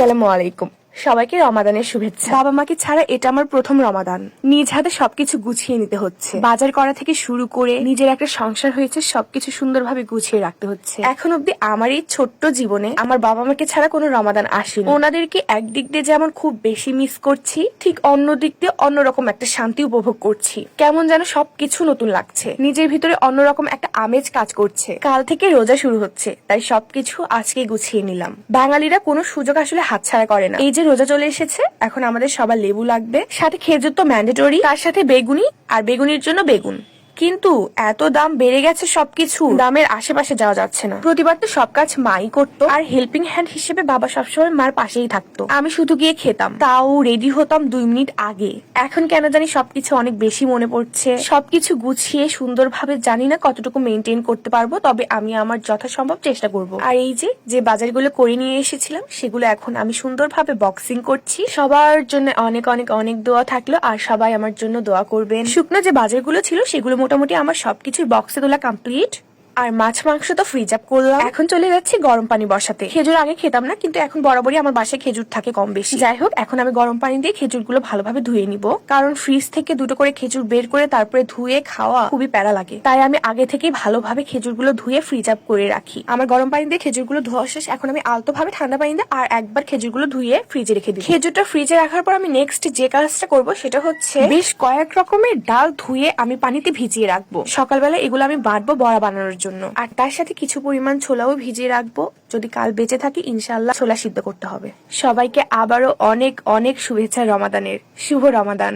আসসালামু আলাইকুম। সবাইকে রমাদানের শুভেচ্ছা। বাবা মাকে ছাড়া এটা আমার প্রথম রমাদান। নিজ হাতে সবকিছু গুছিয়ে নিতে হচ্ছে। বাজার করা থেকে শুরু করে নিজের একটা সংসার হয়েছে, সবকিছু সুন্দরভাবে গুছিয়ে রাখতে হচ্ছে। এখন অব্দি আমার এই ছোট্ট জীবনে আমার বাবা মাকে ছাড়া কোনো রমাদান আসেনি। ওনাদেরকে একদিক দিয়ে যেমন খুব বেশি মিস করছি, ঠিক অন্য দিক দিয়ে অন্যরকম একটা শান্তি উপভোগ করছি। কেমন যেন সবকিছু নতুন লাগছে, নিজের ভিতরে অন্যরকম একটা আমেজ কাজ করছে। কাল থেকে রোজা শুরু হচ্ছে, তাই সবকিছু আজকে গুছিয়ে নিলাম। বাঙালিরা কোনো সুযোগ আসলে হাতছাড়া করে না। এই যে রোজা চলে এসেছে, এখন আমাদের সবার লেবু লাগবে, সাথে খেজুর তো ম্যান্ডেটরি, তার সাথে বেগুনি, আর বেগুনির জন্য বেগুন। কিন্তু এত দাম বেড়ে গেছে, সবকিছু দামের আশেপাশে যাওয়া যাচ্ছে না। প্রতিবার তো সব কাজ মাই করতো, আর হেল্পিং হ্যান্ড হিসেবে বাবা সবসময় মার পাশেই থাকতো। আমি শুধু গিয়ে খেতাম, তাও রেডি হতাম 2 মিনিট আগে। এখন কেন জানি সবকিছু অনেক বেশি মনে পড়ছে। সবকিছু গুছিয়ে সুন্দরভাবে জানি না কতটুকু মেনটেন করতে পারবো, তবে আমি আমার যথাসম্ভব চেষ্টা করব। আর এই যে বাজারগুলো করে নিয়ে এসেছিলাম, সেগুলো এখন আমি সুন্দরভাবে বক্সিং করছি। সবার জন্য অনেক অনেক অনেক দোয়া থাকলো, আর সবাই আমার জন্য দোয়া করবেন। শুকনো যে বাজারগুলো ছিল সেগুলো মোটামুটি আমার সবকিছুর বক্সে তোলা কমপ্লিট। আর মাছ মাংস তো ফ্রিজ আপ করলাম। এখন চলে যাচ্ছি গরম পানি বসাতে। খেজুর আগে খেতাম না, কিন্তু এখন বরাবরই আমার বাসায় খেজুর থাকে কম বেশি। যাই হোক, এখন আমি গরম পানি দিয়ে খেজুরগুলো ভালোভাবে ধুয়ে নিব, কারণ ফ্রিজ থেকে দুটো করে খেজুর বের করে তারপরে ধুয়ে খাওয়া খুবই প্যারা লাগে। তাই আমি আগে থেকেই ভালোভাবে খেজুরগুলো ধুয়ে ফ্রিজ আপ করে রাখি। আমার গরম পানি দিয়ে খেজুরগুলো ধোয়া শেষ। এখন আমি আলতো ভাবে ঠান্ডা পানি দিয়ে আর একবার খেজুরগুলো ধুয়ে ফ্রিজে রেখে দিই। খেজুরটা ফ্রিজে রাখার পর আমি নেক্সট যে কাজটা করব সেটা হচ্ছে বেশ কয়েক রকমের ডাল ধুয়ে আমি পানিতে ভিজিয়ে রাখবো। সকালবেলা এগুলো আমি বাটবো বড়া বানানোর জন্য, আর তার সাথে কিছু পরিমাণ ছোলাও ভিজিয়ে রাখবো। যদি কাল বেঁচে থাকি, ইনশাআল্লাহ ছোলা সিদ্ধ করতে হবে। সবাইকে আবারও অনেক অনেক শুভেচ্ছা রমাদানের। শুভ রমাদান।